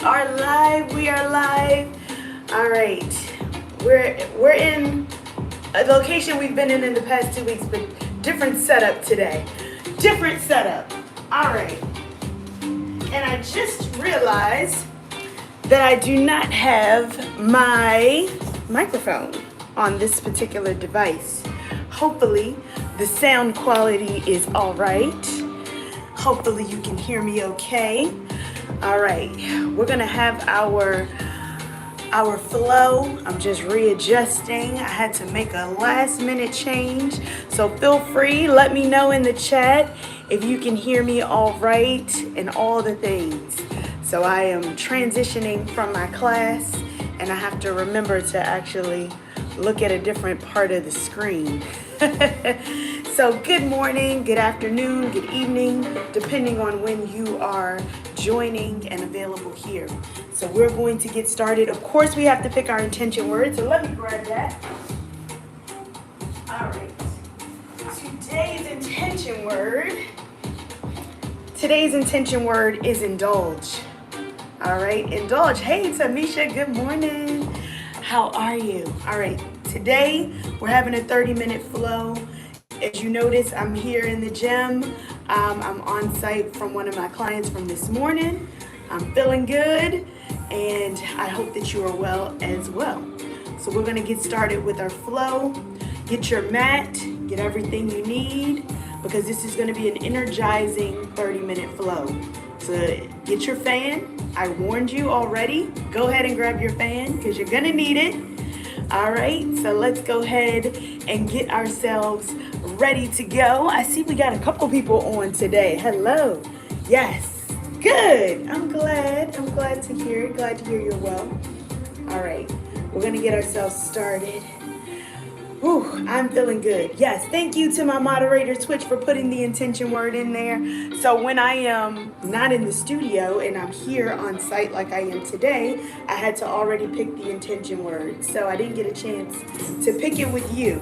are live. We are live. All right. We're in a location we've been in the past 2 weeks, but different setup today. Different setup. All right. And I just realized that I do not have my microphone on this particular device. Hopefully the sound quality is all right. Hopefully you can hear me okay. All right, we're gonna have our flow. I'm just readjusting. I had to make a last minute change. So feel free, let me know in the chat if you can hear me all right and all the things. So I am transitioning from my class and I have to remember to actually look at a different part of the screen. So good morning, good afternoon, good evening, depending on when you are joining and available here. So we're going to get started. Of course, we have to pick our intention word. So let me grab that. All right. Today's intention word is indulge. All right, indulge. Hey, Tamisha, good morning. How are you? All right, today we're having a 30-minute flow. As you notice, I'm here in the gym. I'm on site from one of my clients from this morning. I'm feeling good, and I hope that you are well as well. So we're gonna get started with our flow. Get your mat, get everything you need, because this is gonna be an energizing 30-minute flow. So get your fan. I warned you already. Go ahead and grab your fan, because you're gonna need it. All right, so let's go ahead and get ourselves ready to go. I see we got a couple people on today. Hello. Yes. Good. I'm glad to hear it. Glad to hear you're well. All right, we're gonna get ourselves started. Whew, I'm feeling good. Yes, thank you to my moderator, Twitch, for putting the intention word in there. So when I am not in the studio and I'm here on site like I am today, I had to already pick the intention word. So I didn't get a chance to pick it with you.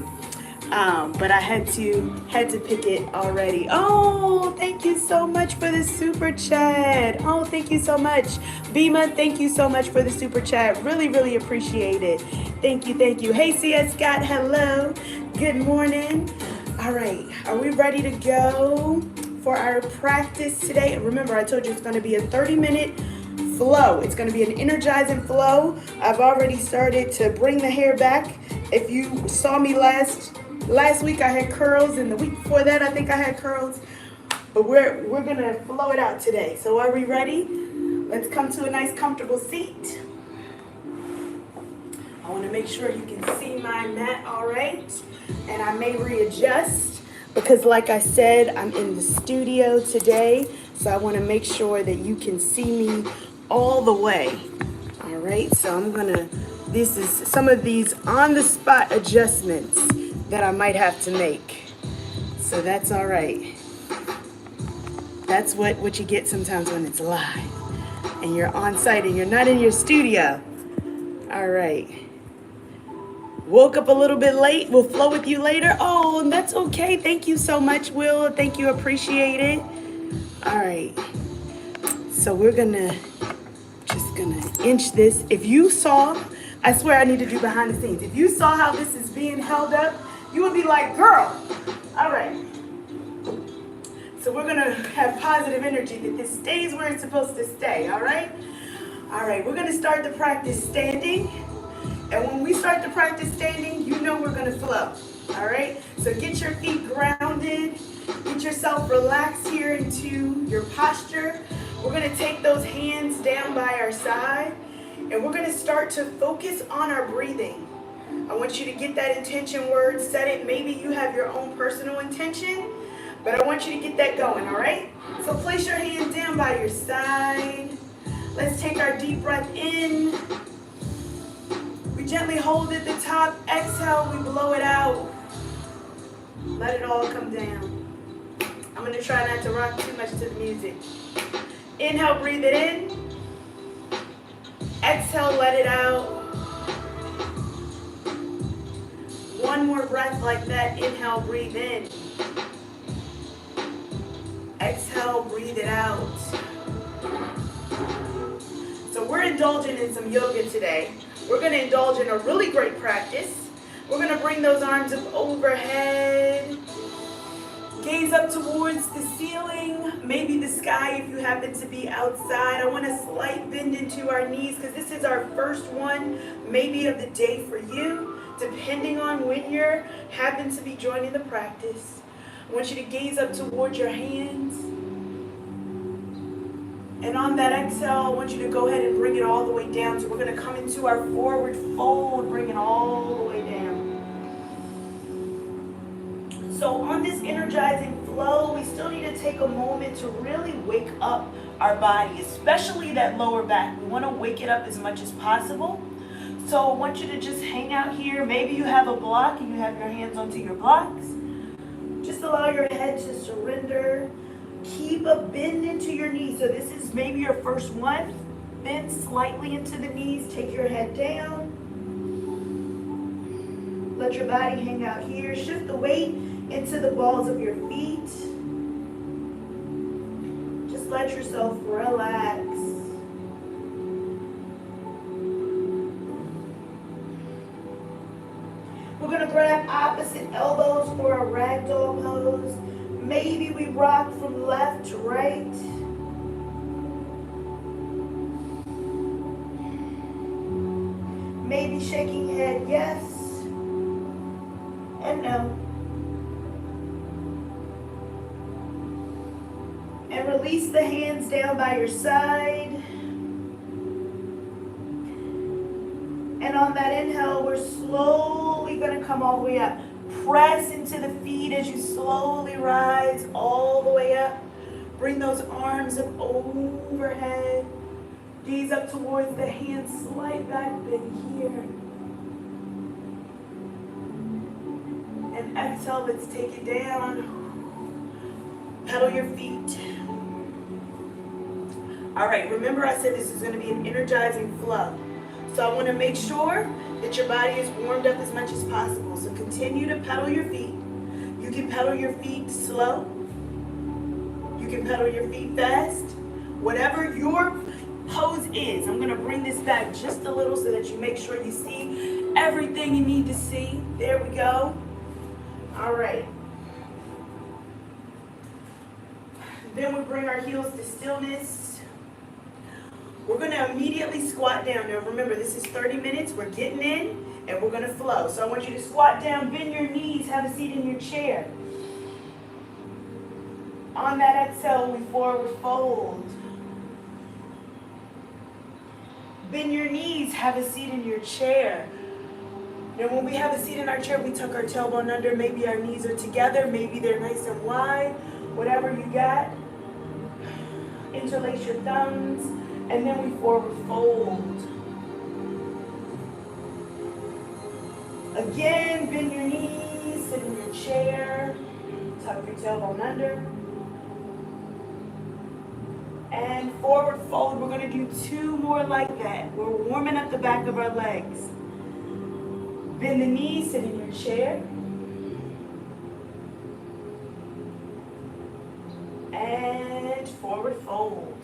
But I had to pick it already. Oh, thank you so much for the super chat. Oh, thank you so much. Bima, thank you so much for the super chat. Really, really appreciate it. Thank you, thank you. Hey, CS Scott, hello. Good morning. All right, are we ready to go for our practice today? Remember, I told you it's gonna be a 30-minute flow. It's gonna be an energizing flow. I've already started to bring the hair back. If you saw me last week, I had curls, and the week before that, I think I had curls. But we're gonna flow it out today. So are we ready? Let's come to a nice comfortable seat. I wanna make sure you can see my mat all right. And I may readjust because like I said, I'm in the studio today. So I wanna make sure that you can see me all the way. All right, so this is some of these on the spot adjustments that I might have to make. So that's all right. That's what you get sometimes when it's live and you're on site and you're not in your studio. All right. Woke up a little bit late. We'll flow with you later. Oh, and that's okay. Thank you so much, Will. Thank you. Appreciate it. All right. So we're just gonna inch this. If you saw, I swear I need to do behind the scenes. If you saw how this is being held up, you would be like, girl. All right. So we're gonna have positive energy that this stays where it's supposed to stay, all right? All right, we're gonna start the practice standing. And when we start the practice standing, you know we're gonna flow, all right? So get your feet grounded, get yourself relaxed here into your posture. We're gonna take those hands down by our side, and we're gonna start to focus on our breathing. I want you to get that intention word, set it. Maybe you have your own personal intention, but I want you to get that going, all right? So place your hands down by your side. Let's take our deep breath in. We gently hold at the top. Exhale, we blow it out. Let it all come down. I'm gonna try not to rock too much to the music. Inhale, breathe it in. Exhale, let it out. One more breath like that. Inhale, breathe in. Exhale, breathe it out. So we're indulging in some yoga today. We're going to indulge in a really great practice. We're going to bring those arms up overhead. Gaze up towards the ceiling, maybe the sky if you happen to be outside. I want a slight bend into our knees because this is our first one, maybe of the day for you, depending on when you happen to be joining the practice. I want you to gaze up towards your hands. And on that exhale, I want you to go ahead and bring it all the way down. So we're going to come into our forward fold, bring it all the way down. So on this energizing flow, we still need to take a moment to really wake up our body, especially that lower back. We want to wake it up as much as possible. So I want you to just hang out here. Maybe you have a block and you have your hands onto your blocks. Just allow your head to surrender. Keep a bend into your knees. So this is maybe your first one. Bend slightly into the knees. Take your head down. Let your body hang out here. Shift the weight into the balls of your feet. Just let yourself relax. We're going to grab opposite elbows for a ragdoll pose. Maybe we rock from left to right. Maybe shaking head yes and no. And release the hands down by your side. And on that inhale, we're slowly going to come all the way up. Press into the feet as you slowly rise all the way up. Bring those arms up overhead. Gaze up towards the hands, slight back bend here. And exhale, let's take it down. Pedal your feet. All right, remember I said this is going to be an energizing flow. So I want to make sure that your body is warmed up as much as possible. So continue to pedal your feet. You can pedal your feet slow. You can pedal your feet fast. Whatever your pose is, I'm going to bring this back just a little so that you make sure you see everything you need to see. There we go. All right. Then we bring our heels to stillness. We're going to immediately squat down. Now remember, this is 30 minutes. We're getting in and we're going to flow. So I want you to squat down, bend your knees, have a seat in your chair. On that exhale, we forward fold. Bend your knees, have a seat in your chair. Now when we have a seat in our chair, we tuck our tailbone under. Maybe our knees are together. Maybe they're nice and wide. Whatever you got. Interlace your thumbs. And then we forward fold. Again, bend your knees, sit in your chair, tuck your tailbone under. And forward fold, we're going to do 2 more like that. We're warming up the back of our legs. Bend the knees, sit in your chair. And forward fold.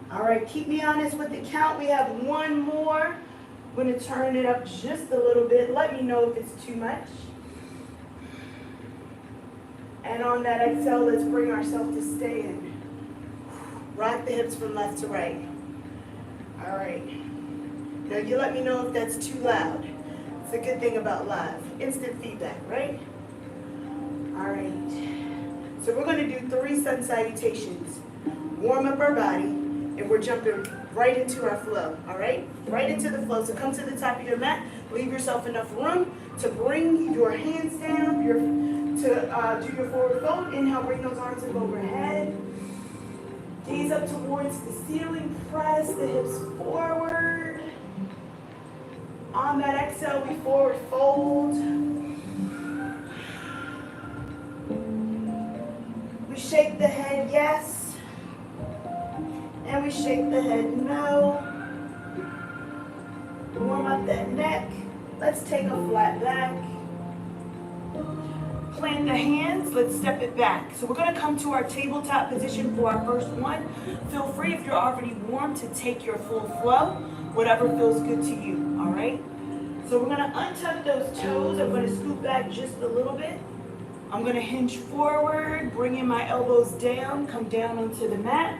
All right, keep me honest with the count. We have 1 more. I'm going to turn it up just a little bit. Let me know if it's too much. And on that exhale, let's bring ourselves to stand. Rock the hips from left to right. All right. Now you let me know if that's too loud. It's a good thing about live. Instant feedback, right? All right. So we're going to do 3 sun salutations. Warm up our body. And we're jumping right into our flow, all right? Right into the flow. So come to the top of your mat. Leave yourself enough room to bring your hands down, to do your forward fold. Inhale, bring those arms up overhead. Gaze up towards the ceiling. Press the hips forward. On that exhale, we forward fold. We shake the head yes. And we shake the head no. Warm up that neck. Let's take a flat back. Plant the hands, let's step it back. So we're gonna come to our tabletop position for our first one. Feel free, if you're already warm, to take your full flow, whatever feels good to you, all right? So we're gonna untuck those toes. I'm gonna scoot back just a little bit. I'm gonna hinge forward, bringing my elbows down, come down onto the mat.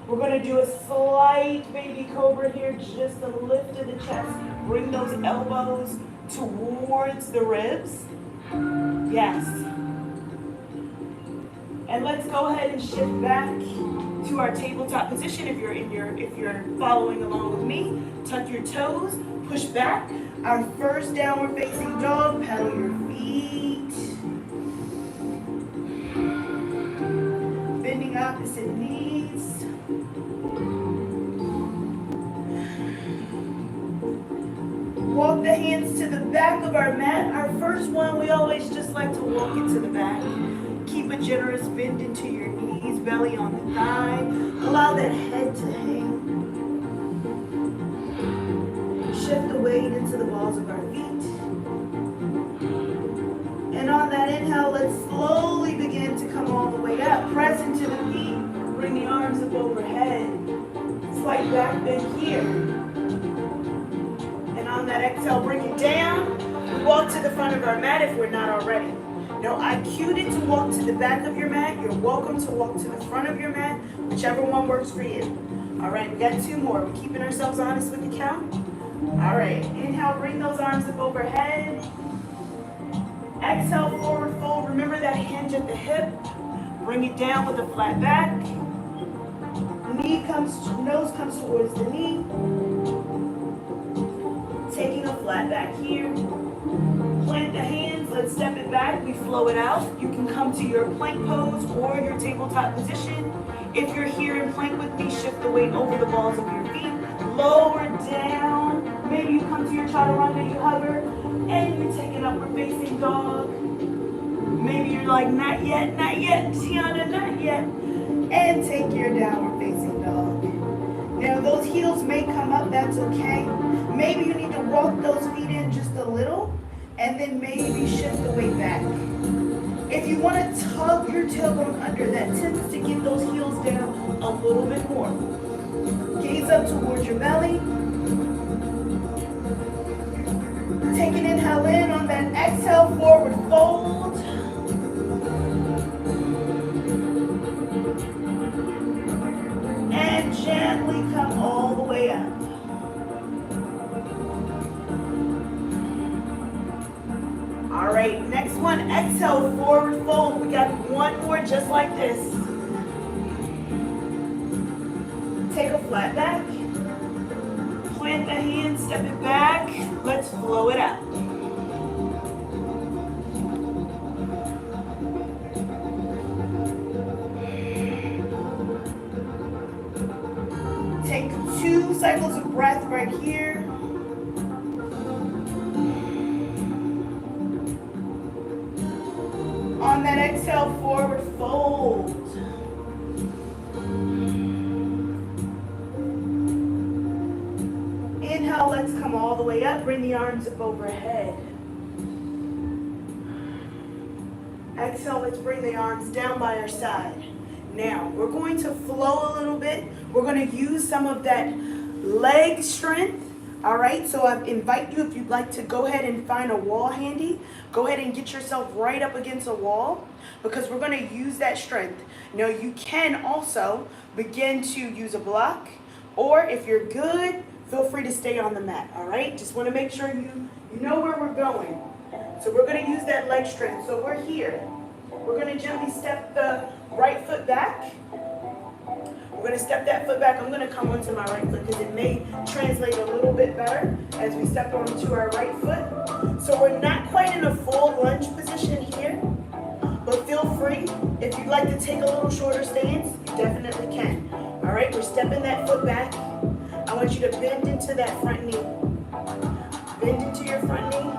We're gonna do a slight baby cobra here, just a lift of the chest. Bring those elbows towards the ribs. Yes. And let's go ahead and shift back to our tabletop position. If you're following along with me, tuck your toes, push back. Our first downward facing dog, pedal your feet. Bending opposite knees. Walk the hands to the back of our mat. Our first one, we always just like to walk it to the back. Keep a generous bend into your knees, belly on the thigh. Allow that head to hang. Shift the weight into the balls of our feet. And on that inhale, let's slowly begin to come all the way up. Press into the feet. Bring the arms up overhead. Slight back bend here. On that exhale, bring it down. We walk to the front of our mat if we're not already. Now, I cued it to walk to the back of your mat. You're welcome to walk to the front of your mat, whichever one works for you. All right, we got two more. We're keeping ourselves honest with the count. All right, inhale, bring those arms up overhead. Exhale, forward fold. Remember that hinge at the hip. Bring it down with a flat back. Nose comes towards the knee. Taking a flat back here. Plant the hands, let's step it back, we flow it out. You can come to your plank pose or your tabletop position. If you're here in plank with me, shift the weight over the balls of your feet. Lower down. Maybe you come to your chaturanga, you hover, and you take an upward facing dog. Maybe you're like, not yet, Tianna, not yet. And take your downward facing dog. Now those heels may come up, that's okay. Maybe you need to walk those feet in just a little, and then maybe shift the weight back. If you want to tug your tailbone under, that tends to get those heels down a little bit more. Gaze up towards your belly. Take an inhale in. On that exhale, forward fold. And gently come all the way up. All right, next one, exhale, forward fold. We got one more just like this. Take a flat back. Plant the hands, step it back. Let's flow it out. Take 2 cycles of breath right here. On that exhale, forward fold. Inhale, let's come all the way up. Bring the arms up overhead. Exhale, let's bring the arms down by our side. Now, we're going to flow a little bit. We're going to use some of that leg strength. All right, so I invite you, if you'd like to go ahead and find a wall handy, go ahead and get yourself right up against a wall, because we're going to use that strength. Now, you can also begin to use a block, or if you're good, feel free to stay on the mat. All right, just want to make sure you know where we're going. So we're going to use that leg strength. So we're here. We're going to gently step the right foot back. We're going to step that foot back. I'm going to come onto my right foot because it may translate a little bit better as we step onto our right foot. So we're not quite in a full lunge position here, but feel free. If you'd like to take a little shorter stance, you definitely can. All right, we're stepping that foot back. I want you to bend into that front knee. Bend into your front knee.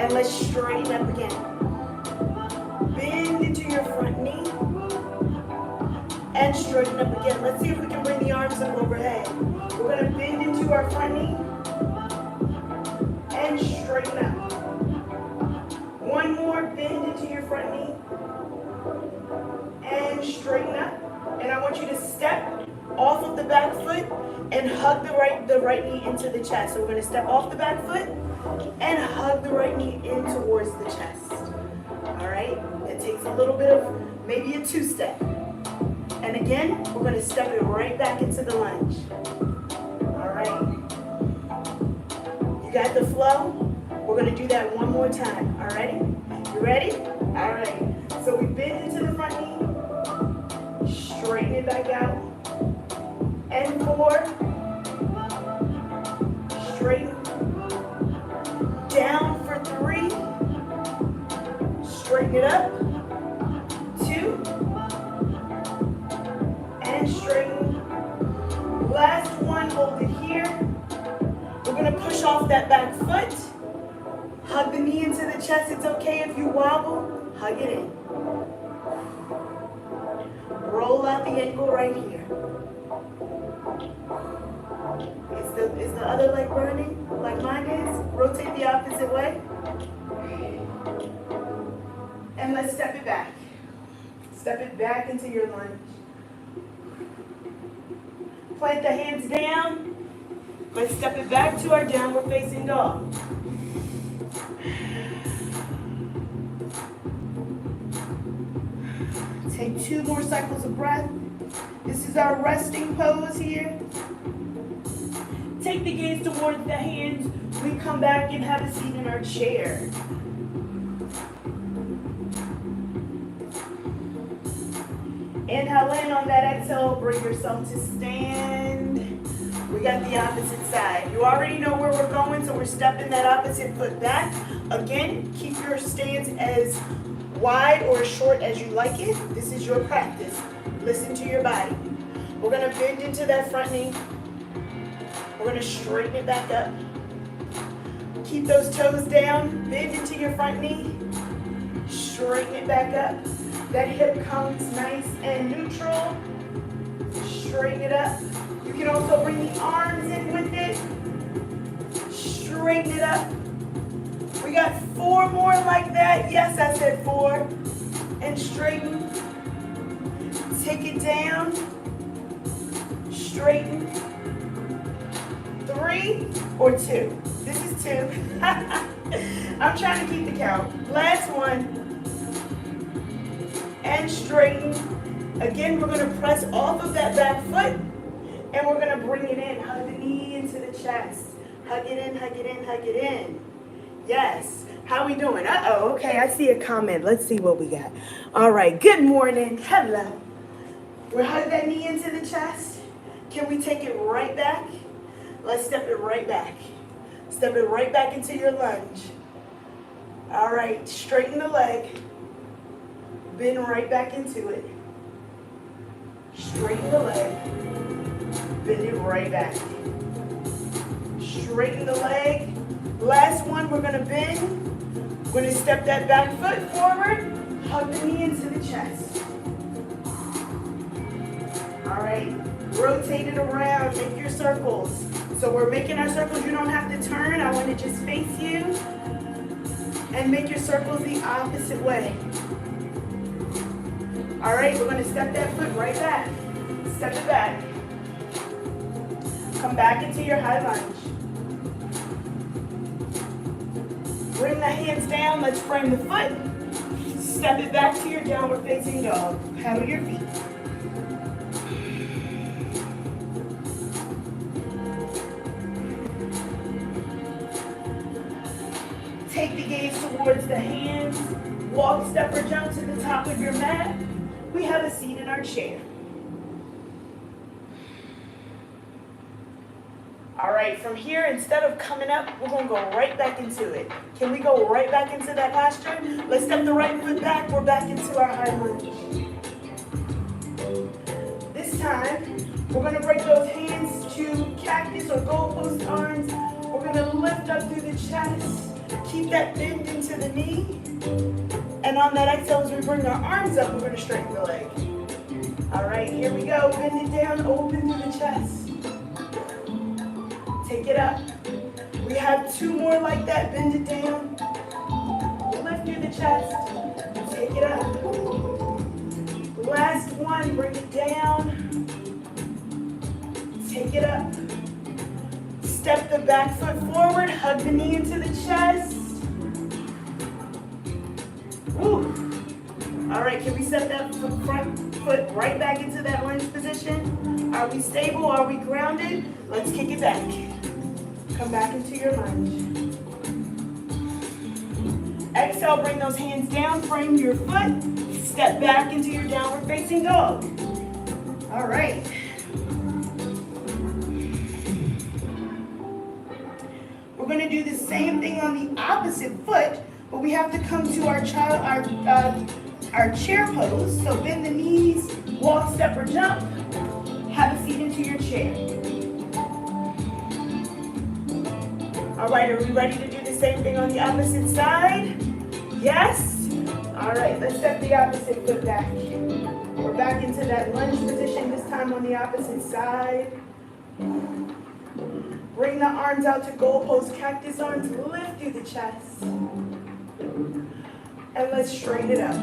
And let's straighten up again. Bend into your front knee. And straighten up again. Let's see if we can bring the arms up overhead. We're going to bend into our front knee. And straighten up. your front knee and straighten up. And I want you to step off of the back foot and hug the right knee into the chest. So we're going to step off the back foot and hug the right knee in towards the chest. All right? It takes a little bit of maybe a two-step. And again, we're going to step it right back into the lunge. All right? You got the flow? We're going to do that one more time. All righty? You ready? All right. So we bend into the front knee, straighten it back out, and 4, straighten, down for 3, straighten it up, 2, and straighten. Last one, hold it here. We're going to push off that back foot. Hug the knee into the chest. It's okay if you wobble. Hug it in. Roll out the ankle right here. Is the other leg burning like mine is? Rotate the opposite way. And let's step it back. Step it back into your lunge. Plant the hands down. Let's step it back to our downward facing dog. Take 2 more cycles of breath. This is our resting pose here. Take the gaze towards the hands. We come back and have a seat in our chair. Inhale in on that exhale. Bring yourself to stand. We got the opposite side. You already know where we're going, so we're stepping that opposite foot back. Again, keep your stance as wide or short as you like it. This is your practice. Listen to your body. We're going to bend into that front knee. We're going to straighten it back up. Keep those toes down. Bend into your front knee. Straighten it back up. That hip comes nice and neutral. Straighten it up. You can also bring the arms in with it. Straighten it up. We got 4 more like that. Yes, I said 4. And straighten. Take it down. Straighten. 3 or 2. This is 2. I'm trying to keep the count. Last one. And straighten. Again, we're going to press off of that back foot. And we're going to bring it in. Hug the knee into the chest. Hug it in, hug it in, hug it in. Yes. How we doing? Uh-oh. Okay, I see a comment. Let's see what we got. All right. Good morning. Hello. We'll hug that knee into the chest. Can we take it right back? Let's step it right back. Step it right back into your lunge. All right. Straighten the leg. Bend right back into it. Straighten the leg. Bend it right back. Straighten the leg. Last one, we're going to bend. We're going to step that back foot forward. Hug the knee into the chest. All right. Rotate it around. Make your circles. So we're making our circles. You don't have to turn. I want to just face you. And make your circles the opposite way. All right. We're going to step that foot right back. Step it back. Come back into your high lunge. Bring the hands down. Let's frame the foot. Step it back to your downward facing dog. Paddle your feet. Take the gaze towards the hands. Walk, step, or jump to the top of your mat. We have a seat in our chair. All right, from here, instead of coming up, we're going to go right back into it. Can we go right back into that posture? Let's step the right foot back. We're back into our high lunge. This time, we're going to break those hands to cactus or goalpost arms. We're going to lift up through the chest. Keep that bend into the knee. And on that exhale, as we bring our arms up, we're going to straighten the leg. All right, here we go. Bend it down, open through the chest. Take it up. We have 2 more like that. Bend it down. Lift through the chest. Take it up. Last one, bring it down. Take it up. Step the back foot forward, hug the knee into the chest. Woo. All right, can we set that front foot right back into that lunge position? Are we stable? Are we grounded? Let's kick it back. Come back into your lunge. Exhale, bring those hands down, frame your foot. Step back into your downward facing dog. All right. We're going to do the same thing on the opposite foot, but we have to come to our chair pose. So bend the knees, walk, step, or jump. Have a seat into your chair. All right, are we ready to do the same thing on the opposite side? Yes? All right, let's step the opposite foot back. We're back into that lunge position, this time on the opposite side. Bring the arms out to goal pose, cactus arms, lift through the chest. And let's straighten it up.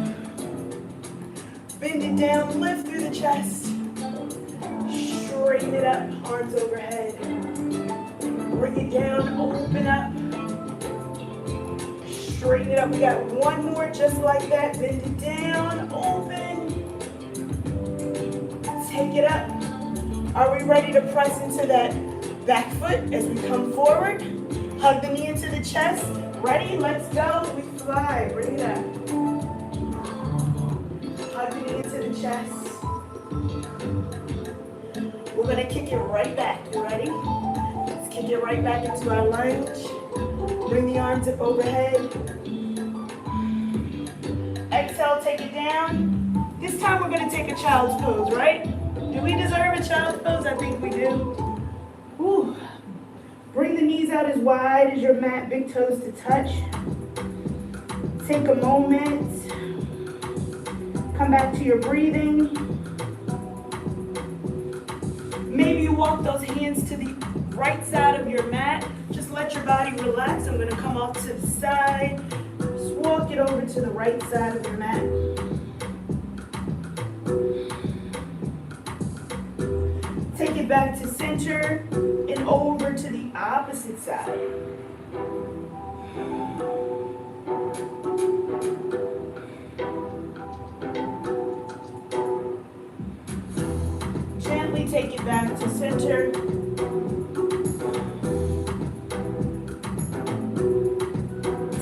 Bend it down, lift through the chest. Straighten it up, arms overhead. Bring it down, open up. Straighten it up. We got one more just like that. Bend it down, open. Take it up. Are we ready to press into that back foot as we come forward? Hug the knee into the chest. Ready? Let's go. We fly. Bring it up. Hug the knee into the chest. We're going to kick it right back. You ready? Let's kick it right back into our lunge. Bring the arms up overhead. Exhale, take it down. This time we're going to take a child's pose, right? Do we deserve a child's pose? I think we do. Whew. Bring the knees out as wide as your mat, big toes to touch. Take a moment. Come back to your breathing. Maybe you walk those hands to the right side of your mat. Just let your body relax. I'm going to come off to the side. Just walk it over to the right side of your mat. Take it back to center and over to the opposite side. Gently take it back to center.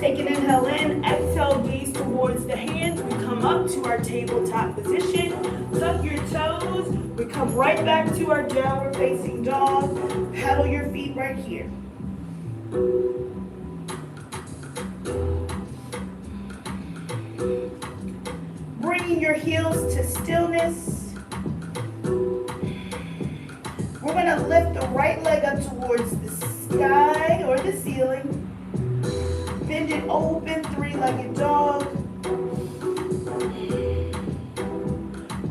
Take an inhale in, exhale, gaze towards the hands. We come up to our tabletop position. Tuck your toes. We come right back to our downward facing dog. Pedal your feet right here. Bringing your heels to stillness. We're going to lift the right leg up towards the sky or the ceiling. Bend it open, three-legged dog.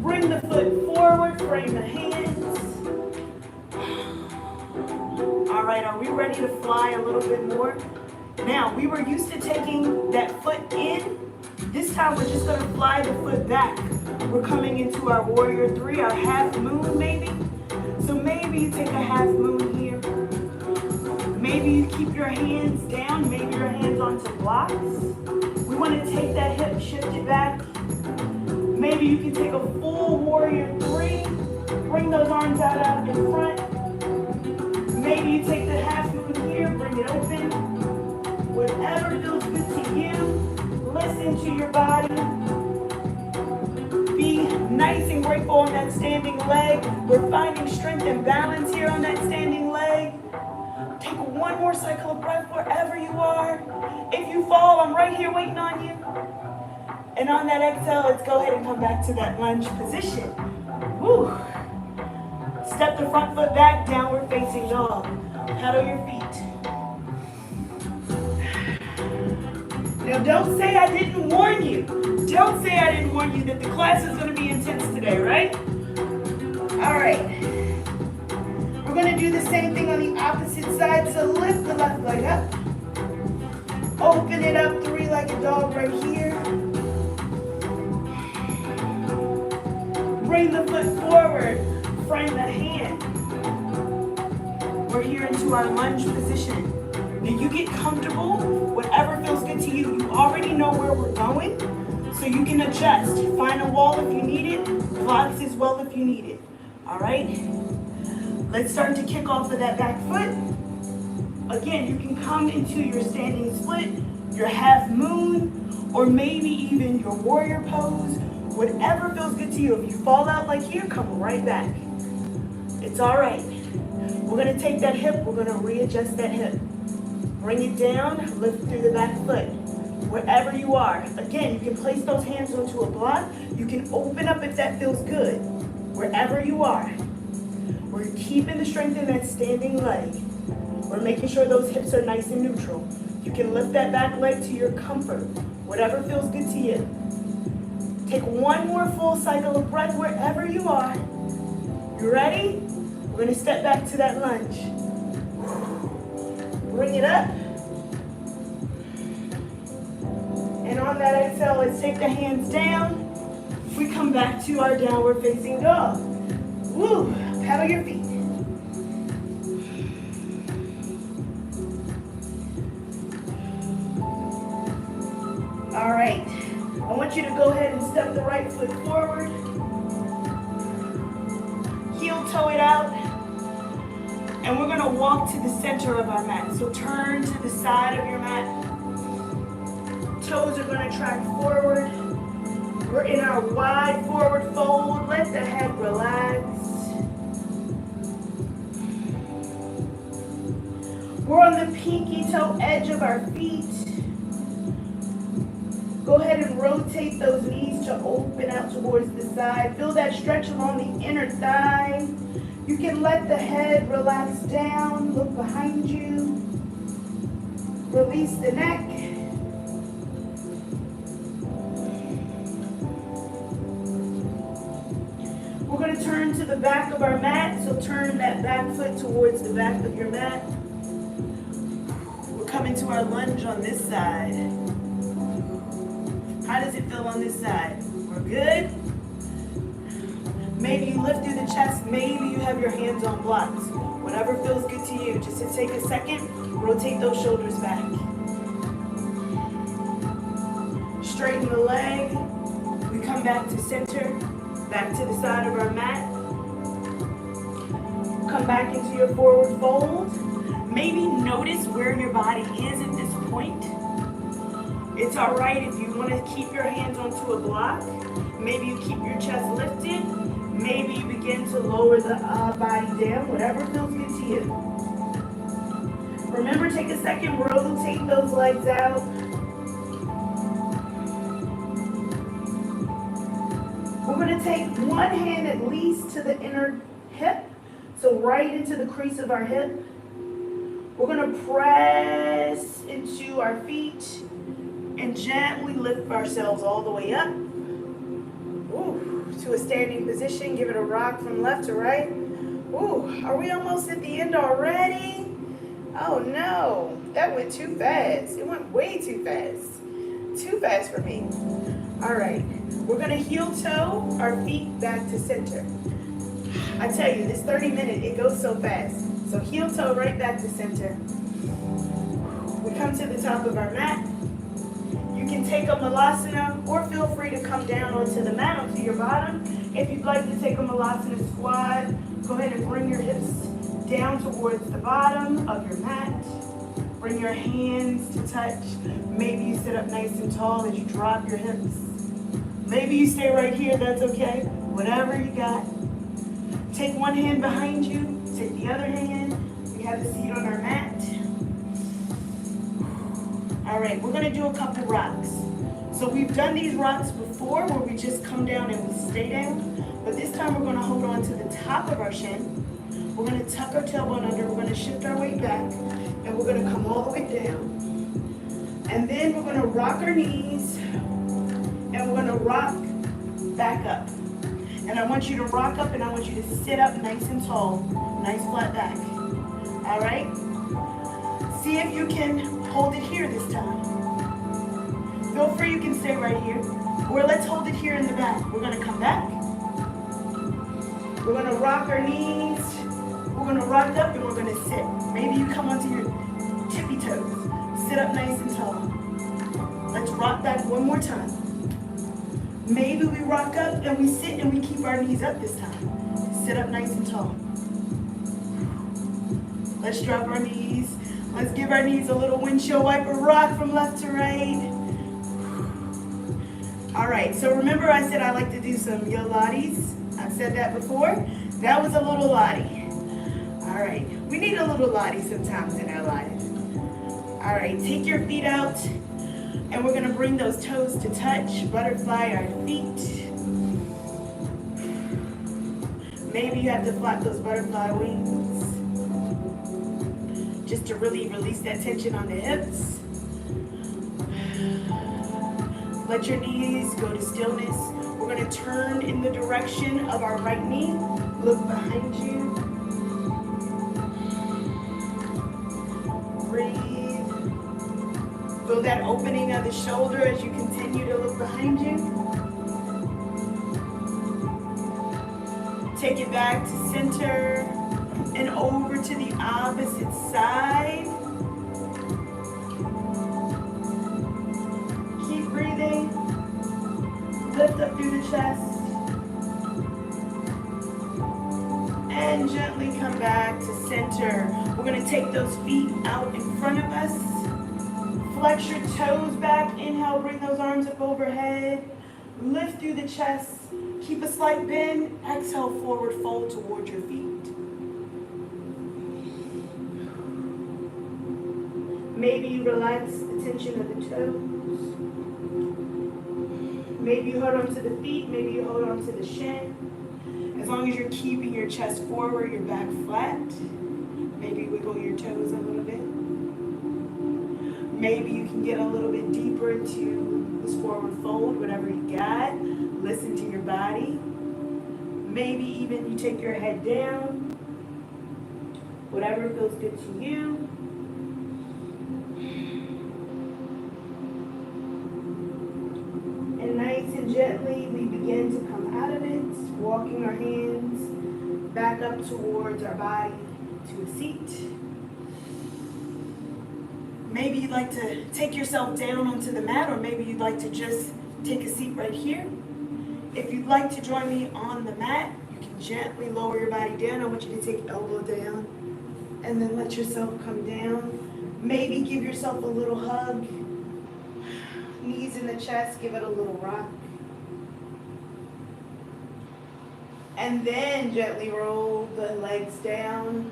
Bring the foot forward, frame the hands. All right, are we ready to fly a little bit more? Now, we were used to taking that foot in. This time, we're just going to fly the foot back. We're coming into our warrior three, our half moon maybe. So maybe you take a half moon here. Maybe you keep your hands down, maybe your hands onto blocks. We want to take that hip, shift it back. Maybe you can take a full warrior three. Bring those arms out in front. Maybe you take the half moon here, bring it open. Whatever feels good to you. Listen to your body. Be nice and grateful on that standing leg. We're finding strength and balance here on that standing leg. Take one more cycle of breath wherever you are. If you fall, I'm right here waiting on you. And on that exhale, let's go ahead and come back to that lunge position. Woo. Step the front foot back, downward facing dog. Paddle your feet. Now don't say I didn't warn you. Don't say I didn't warn you that the class is going to be intense today, right? All right. We're going to do the same thing on the opposite side. So lift the left leg up. Open it up, three-legged dog right here. bring the foot forward, front the hand. We're here into our lunge position. Now you get comfortable, whatever feels good to you. You already know where we're going, so you can adjust. Find a wall if you need it, blocks as well if you need it. All right? Let's start to kick off of that back foot. Again, you can come into your standing split, your half moon, or maybe even your warrior pose. Whatever feels good to you. If you fall out like here, come right back. It's all right. We're going to take that hip. We're going to readjust that hip. Bring it down. Lift through the back foot. Wherever you are. Again, you can place those hands onto a block. You can open up if that feels good. Wherever you are. We're keeping the strength in that standing leg. We're making sure those hips are nice and neutral. You can lift that back leg to your comfort. Whatever feels good to you. Take one more full cycle of breath wherever you are. You ready? We're going to step back to that lunge. Bring it up. And on that exhale, let's take the hands down. We come back to our downward facing dog. Woo! Paddle your feet. All right. I want you to go ahead and step the right foot forward. Heel toe it out. And we're going to walk to the center of our mat. So turn to the side of your mat. Toes are going to track forward. We're in our wide forward fold. Let the head relax. We're on the pinky toe edge of our feet. Go ahead and rotate those knees to open out towards the side. Feel that stretch along the inner thigh. You can let the head relax down. Look behind you. Release the neck. We're going to turn to the back of our mat. So turn that back foot towards the back of your mat. We're coming to our lunge on this side. How does it feel on this side? We're good? Maybe you lift through the chest. Maybe you have your hands on blocks. Whatever feels good to you. Just to take a second, rotate those shoulders back. Straighten the leg. We come back to center. Back to the side of our mat. Come back into your forward fold. Maybe notice where your body is at this point. It's all right if you want to keep your hands onto a block. Maybe you keep your chest lifted. Maybe you begin to lower the body down, whatever feels good to you. Remember, take a second, rotate those legs out. We're going to take one hand at least to the inner hip, so right into the crease of our hip. We're going to press into our feet and gently lift ourselves all the way up. Ooh, to a standing position. Give it a rock from left to right. Ooh, are we almost at the end already? Oh no, that went too fast. It went way too fast. Too fast for me. All right, we're gonna heel toe our feet back to center. I tell you, this 30 minutes, it goes so fast. So heel toe right back to center. We come to the top of our mat. You can take a malasana or feel free to come down onto the mat, onto your bottom. If you'd like to take a malasana squat, go ahead and bring your hips down towards the bottom of your mat. Bring your hands to touch. Maybe you sit up nice and tall as you drop your hips. Maybe you stay right here, that's okay. Whatever you got. Take one hand behind you, take the other hand. We have the seat on our mat. All right, we're gonna do a couple rocks. So we've done these rocks before where we just come down and we stay down. But this time we're gonna hold on to the top of our shin. We're gonna tuck our tailbone under, we're gonna shift our weight back, and we're gonna come all the way down. And then we're gonna rock our knees, and we're gonna rock back up. And I want you to rock up and I want you to sit up nice and tall, nice flat back. All right? See if you can hold it here this time. Feel free, you can stay right here. Or let's hold it here in the back. We're gonna come back. We're gonna rock our knees. We're gonna rock up and we're gonna sit. Maybe you come onto your tippy toes. Sit up nice and tall. Let's rock that one more time. Maybe we rock up and we sit and we keep our knees up this time. Sit up nice and tall. Let's drop our knees. Let's give our knees a little windshield wiper rock from left to right. All right, so remember I said I like to do some yo lattes. I've said that before. That was a little lottie. All right, we need a little lottie sometimes in our life. All right, take your feet out and we're gonna bring those toes to touch, butterfly our feet. Maybe you have to flap those butterfly wings just to really release that tension on the hips. Let your knees go to stillness. We're going to turn in the direction of our right knee. Look behind you. Breathe. Feel that opening of the shoulder as you continue to look behind you. Take it back to center and over to the opposite side. Keep breathing. Lift up through the chest. And gently come back to center. We're going to take those feet out in front of us. Flex your toes back. Inhale, bring those arms up overhead. Lift through the chest. Keep a slight bend. Exhale, forward fold toward your feet. Maybe you relax the tension of the toes. Maybe you hold on to the feet. Maybe you hold on to the shin. As long as you're keeping your chest forward, your back flat. Maybe wiggle your toes a little bit. Maybe you can get a little bit deeper into this forward fold, whatever you got. Listen to your body. Maybe even you take your head down. Whatever feels good to you. And nice and gently, we begin to come out of it, walking our hands back up towards our body to a seat. Maybe you'd like to take yourself down onto the mat, or maybe you'd like to just take a seat right here. If you'd like to join me on the mat, you can gently lower your body down. I want you to take elbow down and then let yourself come down. Maybe give yourself a little hug. Knees in the chest, give it a little rock. And then gently roll the legs down.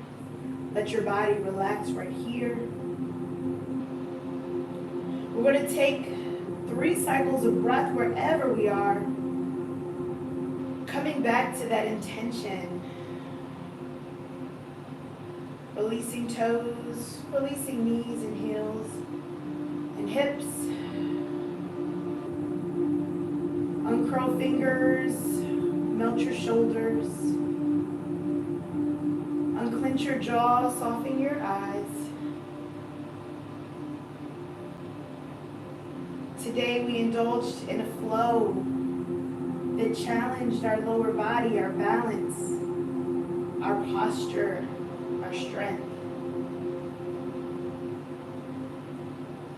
Let your body relax right here. We're going to take 3 cycles of breath wherever we are. Coming back to that intention. Releasing toes, releasing knees and heels and hips. Uncurl fingers, melt your shoulders. Unclench your jaw, soften your eyes. Today we indulged in a flow that challenged our lower body, our balance, our posture, our strength.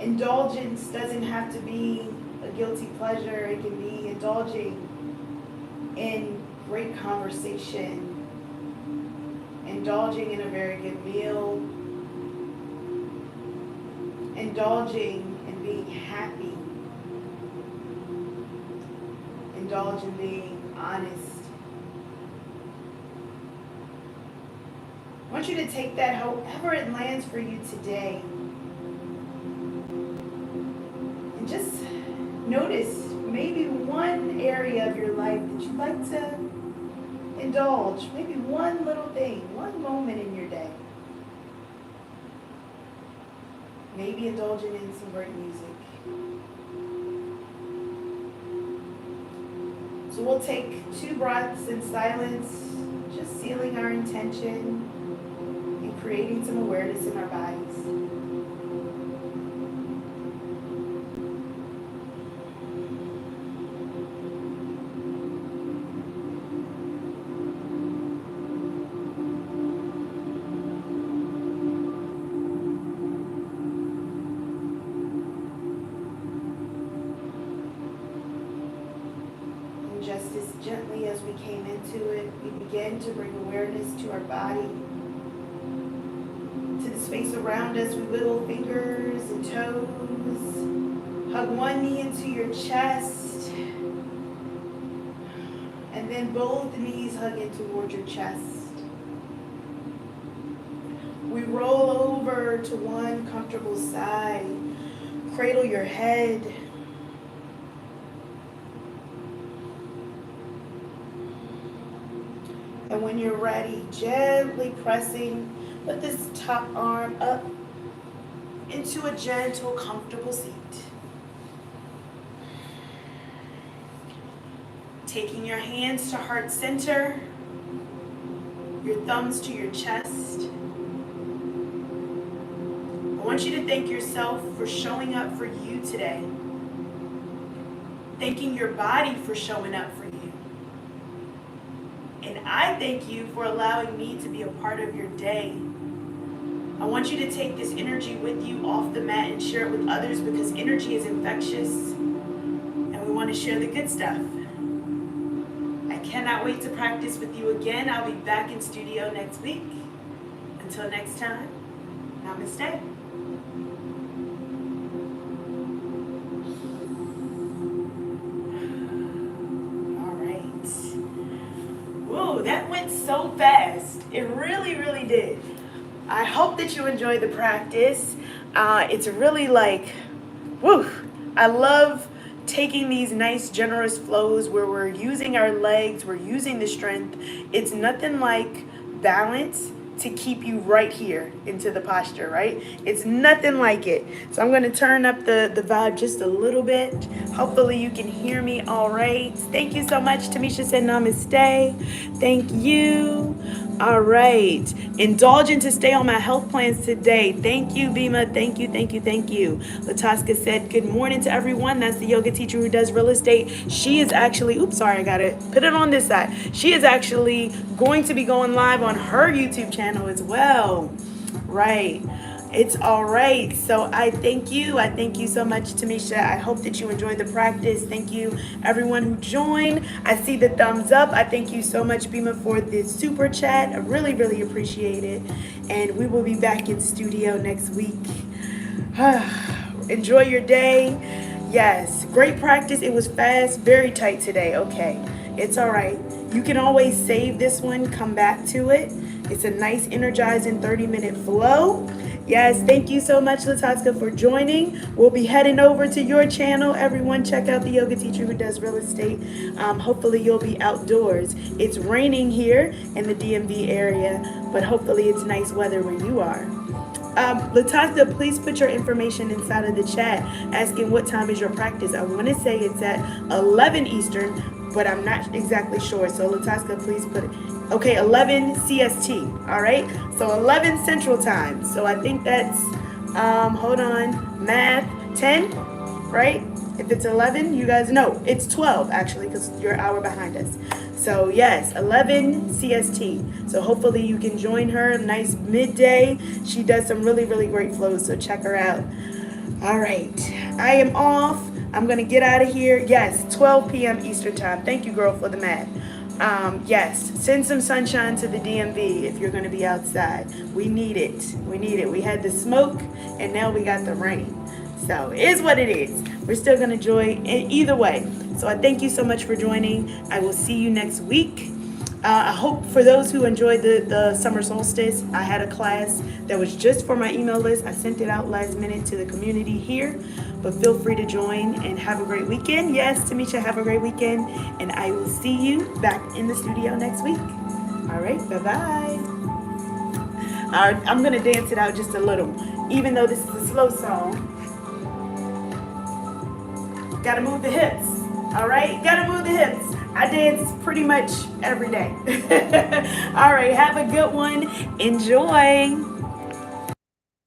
Indulgence doesn't have to be a guilty pleasure. It can be indulging in great conversation, indulging in a very good meal, indulging in being happy, indulge in being honest. I want you to take that however it lands for you today. And just notice maybe one area of your life that you'd like to indulge. Maybe one little thing, one moment in your day. Maybe indulging in some great music. So we'll take 2 breaths in silence, just sealing our intention and creating some awareness in our bodies. came into it, we begin to bring awareness to our body, to the space around us. We wiggle fingers and toes. Hug one knee into your chest. And then both knees hug in toward your chest. We roll over to one comfortable side. Cradle your head. And when you're ready, gently pressing with this top arm up into a gentle, comfortable seat. Taking your hands to heart center, your thumbs to your chest. I want you to thank yourself for showing up for you today. Thanking your body for showing up for you. And I thank you for allowing me to be a part of your day. I want you to take this energy with you off the mat and share it with others, because energy is infectious and we want to share the good stuff. I cannot wait to practice with you again. I'll be back in studio next week. Until next time, namaste. That went so fast. It really, really did. I hope that you enjoyed the practice. It's really like, woo. I love taking these nice, generous flows where we're using our legs, we're using the strength. It's nothing like balance to keep you right here into the posture, right? It's nothing like it. So I'm gonna turn up the vibe just a little bit. Hopefully you can hear me all right. Thank you so much. Tamisha said namaste. Thank you. All right. Indulging to stay on my health plans today. Thank you, Bima. Thank you, thank you, thank you. Lataska said, good morning to everyone. That's the yoga teacher who does real estate. She is actually, oops, sorry, I gotta put it on this side. She is actually going to be going live on her YouTube channel as well. Right. It's all right. So I thank you. I thank you so much, Tamisha. I hope that you enjoyed the practice. Thank you, everyone who joined. I see the thumbs up. I thank you so much, Bima, for the super chat. I really, really appreciate it. And we will be back in studio next week. Enjoy your day. Yes, great practice. It was fast, very tight today. Okay, it's all right. You can always save this one, come back to it. It's a nice, energizing 30-minute flow. Yes, thank you so much, Lataska, for joining. We'll be heading over to your channel. Everyone, check out the yoga teacher who does real estate. Hopefully, you'll be outdoors. It's raining here in the DMV area, but hopefully, it's nice weather where you are. Lataska, please put your information inside of the chat asking what time is your practice. I want to say it's at 11 Eastern, but I'm not exactly sure. So, Lataska, please put it. Okay, 11 CST, all right? So 11 Central Time. So I think that's, hold on, math, 10, right? If it's 11, you guys know. It's 12, actually, because you're an hour behind us. So yes, 11 CST. So hopefully you can join her. Nice midday. She does some really, really great flows, so check her out. All right, I am off. I'm going to get out of here. Yes, 12 p.m. Eastern Time. Thank you, girl, for the math. Yes, send some sunshine to the DMV if you're going to be outside. We need it. We need it. We had the smoke and now we got the rain. So it is what it is. We're still going to enjoy it either way. So I thank you so much for joining. I will see you next week. I hope for those who enjoyed the summer solstice, I had a class that was just for my email list. I sent it out last minute to the community here, but feel free to join and have a great weekend. Yes, Tamisha, have a great weekend, and I will see you back in the studio next week. All right, bye-bye. All right, I'm going to dance it out just a little, even though this is a slow song. Got to move the hips, all right? Got to move the hips. I dance pretty much every day. All right, have a good one. Enjoy.